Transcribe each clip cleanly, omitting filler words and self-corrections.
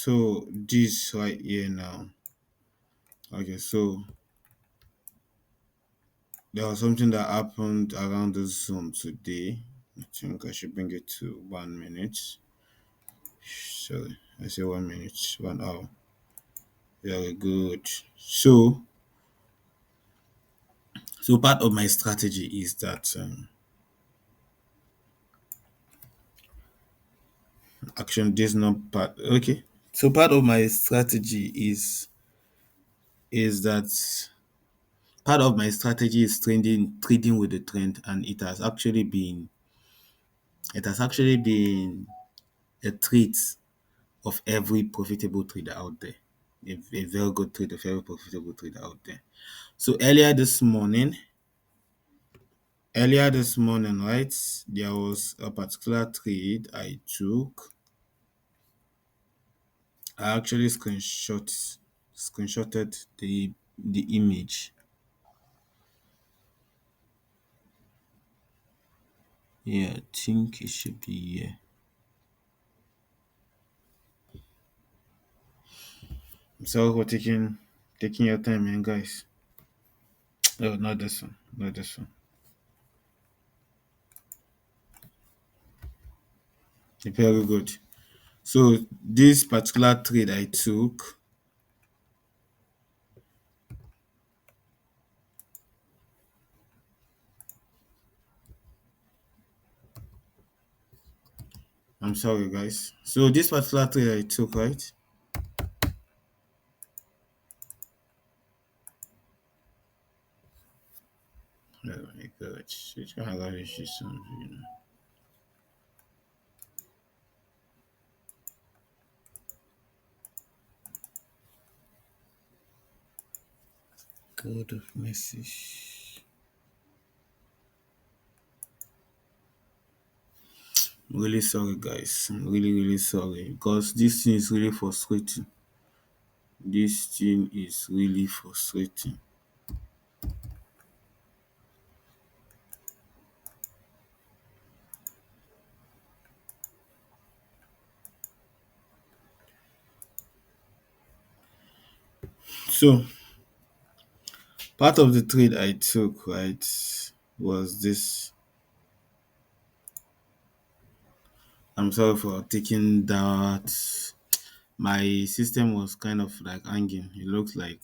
So this right here now. Okay, so there was something that happened around the zone today. I think I should bring it to 1 minute. Sorry, I say 1 minute, 1 hour. Very good. So part of my strategy is that action this not part. Okay. So part of my strategy is that part of my strategy is trading with the trend, and it has actually been a trait of every profitable trader out there. A very good trade of every profitable trader out there. So earlier this morning, right, there was a particular trade I took. I actually screenshotted the image. Yeah, I think it should be here. I'm sorry for taking your time, man, guys. Oh, not this one. Not this one. Very good. So this particular trade I took, I'm sorry, guys. So this particular trade I took, right? Oh my god, which kind of rubbish is something? God of mercy. I'm really sorry, guys. I'm really, really sorry because this thing is really frustrating. This thing is really frustrating. So part of the trade I took, right, was this. I'm sorry for taking that. My system was kind of like hanging. It looks like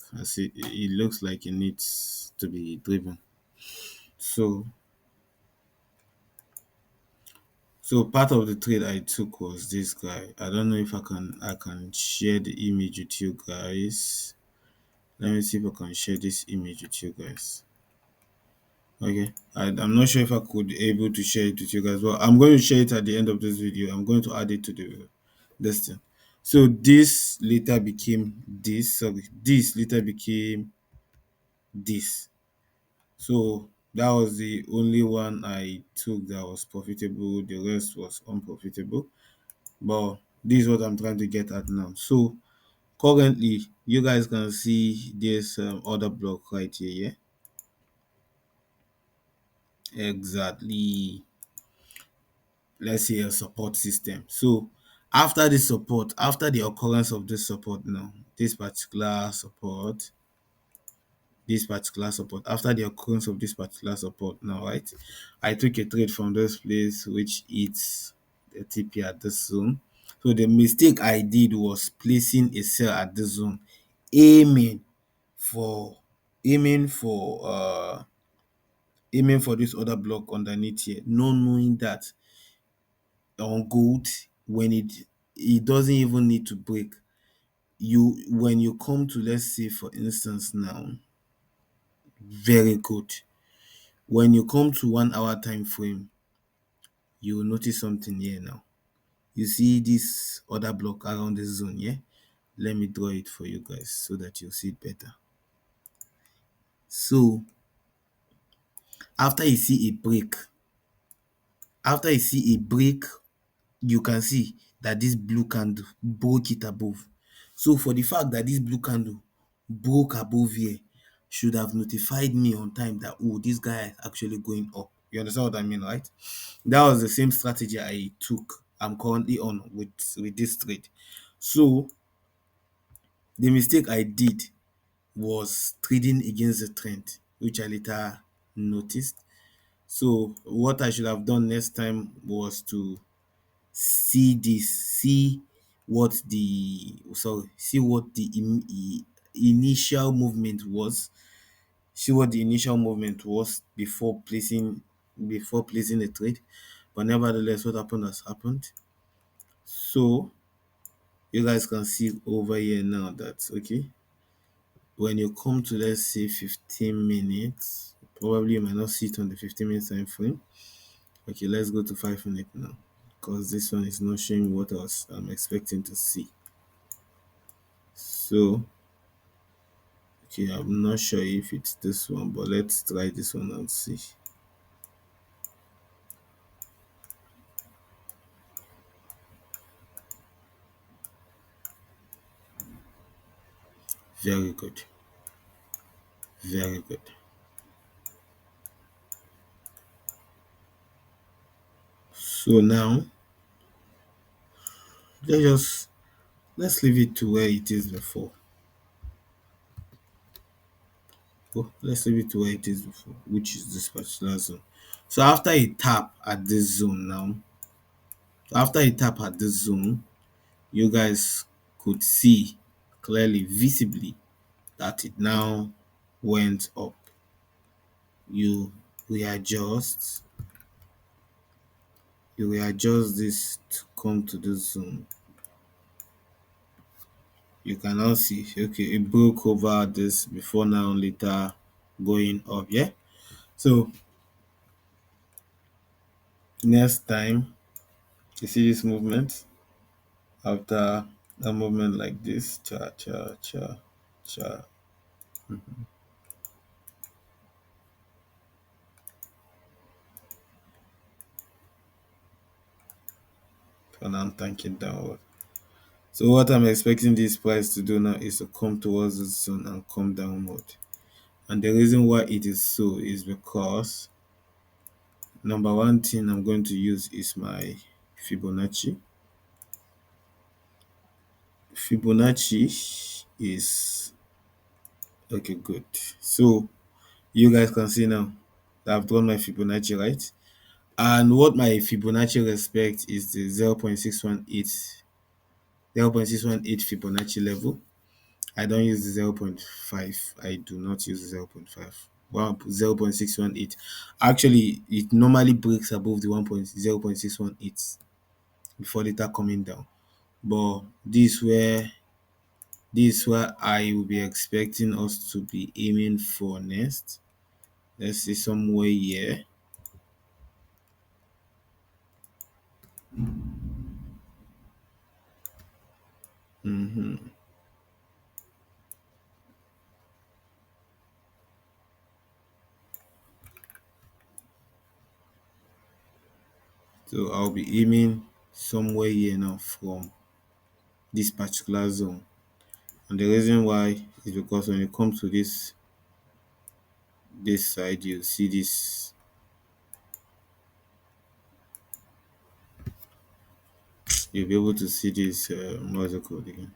it needs to be driven. So so part of the trade I took was this guy. I don't know if I can share the image with you guys. Let me see if I can share this image with you guys. Okay. I'm not sure if I could able to share it with you guys, but I'm going to share it at the end of this video. I'm going to add it to the this thing. So this later became this. Sorry, this later became this. So that was the only one I took that was profitable. The rest was unprofitable. But this is what I'm trying to get at now. So currently, you guys can see this order block right here. Yeah, exactly. Let's say a support system. So after the occurrence of this support now, this particular support, after the occurrence of this particular support now, right? I took a trade from this place which hits the TP at this zone. So the mistake I did was placing a sell at this zone, aiming for aiming for uh aiming for this other block underneath here, not knowing that on gold, when it doesn't even need to break. When you come to, let's say for instance now, very good, when you come to 1 hour time frame, you will notice something here now. You see this other block around this zone, yeah? Let me draw it for you guys so that you'll see it better. So after you see a break, after you see a break, you can see that this blue candle broke it above. So for the fact that this blue candle broke above here should have notified me on time that, oh, this guy is actually going up. You understand what I mean, right? That was the same strategy I took. I'm currently on with this trade. So The mistake I did was trading against the trend, which I later noticed. So what I should have done next time was to see this, see what the initial movement was, before placing a trade. But nevertheless, what happened has happened. So you guys can see over here now that okay, when you come to, let's say, 15 minutes, probably you might not see it on the 15-minute time frame. Okay, let's go to 5 minutes now, because this one is not showing what I'm expecting to see. So okay, I'm not sure if it's this one, but let's try this one and see. Very good, very good. So now let's leave it to where it is before. Oh, let's leave it to where it is before, which is this particular zone. So after a tap at this zone now, you guys could see clearly, visibly, that it now went up. You readjust, this to come to this zone. You can now see, okay, it broke over this before now later going up. Yeah. So next time you see this movement, after a movement like this, cha cha cha cha, and I'm tanking downward. So what I'm expecting this price to do now is to come towards the zone and come downward. And the reason why it is so is because number one thing I'm going to use is my Fibonacci. Fibonacci is okay, good. So you guys can see now that I've drawn my Fibonacci, right? And what my Fibonacci respect is the 0.618 Fibonacci level. I don't use the 0.5. I do not use the 0.5. 0.618. Actually, it normally breaks above the 0.618 before later coming down. But this where I will be expecting us to be aiming for next. Let's see, somewhere here. So I'll be aiming somewhere here now from this particular zone. And the reason why is because when it comes to this side, you see this, you'll be able to see this, what's it called again,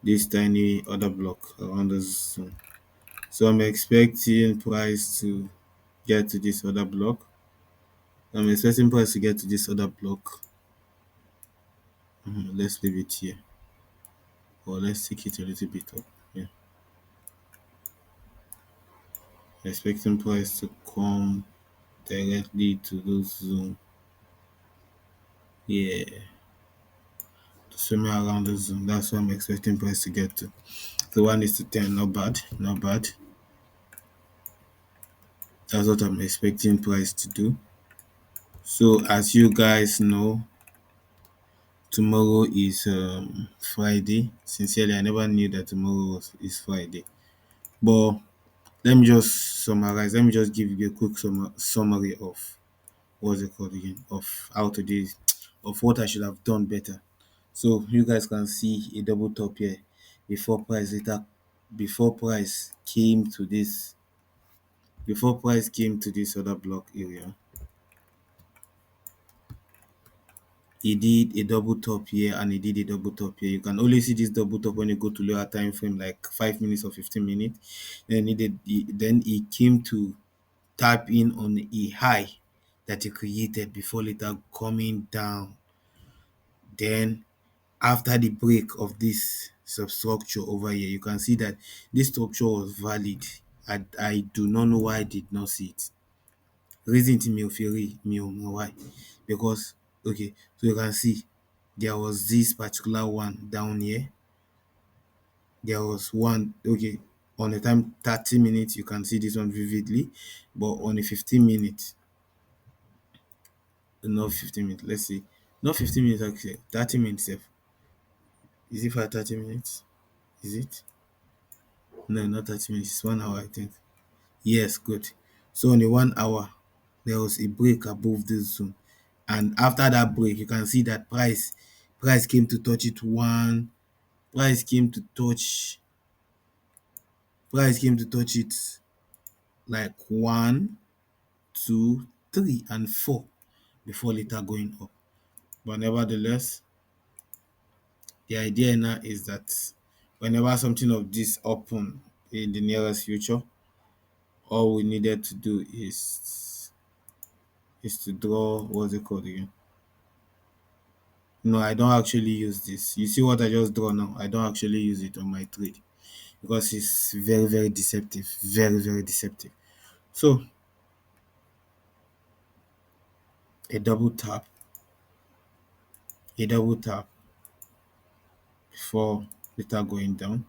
this tiny other block around this zone. So I'm expecting price to get to this other block. Let's leave it here, or let's take it a little bit up. Yeah, expecting price to come directly to those zone. Yeah, swimming around the zone. That's what I'm expecting price to get to. The 1 is to 10, not bad, not bad. That's what I'm expecting price to do. So as you guys know, tomorrow is Friday. Sincerely, I never knew that tomorrow is Friday. But let me just summarize. Let me just give you a quick summary of what's it called again, of how to do, of what I should have done better. So you guys can see a double top here before price came to this other block area. he did a double top here and he did a double top here. You can only see this double top when you go to lower time frame, like 5 minutes or 15 minutes. Then he came to tap in on a high that he created before later coming down. Then after the break of this substructure over here, you can see that this structure was valid. I do not know why I did not see it. Reason tí mi ò fi rí mi ò mọ̀ why, because okay, so you can see there was this particular one down here. There was one, okay, on the time 30 minutes you can see this one vividly, but on a 15 minutes, not 15 minutes, let's see, not 15 minutes actually, 30 minutes sef. Is it for 30 minutes? Is it? No, not 30 minutes, it's 1 hour I think. Yes, good. So on the 1 hour, there was a break above this zone, and after that break, you can see that price came to touch it one. Price came to touch. Price came to touch it like 1, 2, 3, and 4 before later going up. But nevertheless, the idea now is that whenever something of this happen in the nearest future, all we needed to do is to draw, what's it called again? No, I don't actually use this. You see what I just draw now? I don't actually use it on my trade because it's very, very deceptive. Very, very deceptive. So a double tap, a double tap before later going down.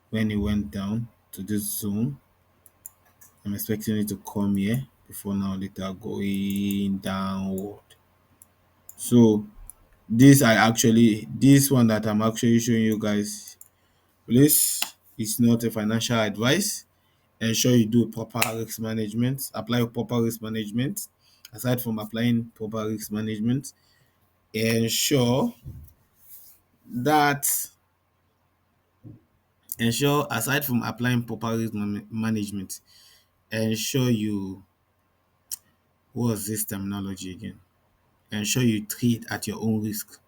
When it went down to this zone, I'm expecting it to come here before now later going downward. So this one that I'm actually showing you guys, please, it's not a financial advice. Ensure you do proper risk management, apply proper risk management. Aside from applying proper risk management, ensure that ensure aside from applying proper risk management, ensure you, what's this terminology again? Ensure you trade at your own risk.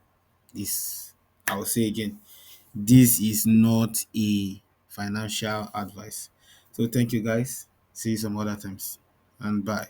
This, I will say again, this is not a financial advice. So thank you guys. See you some other times, and bye.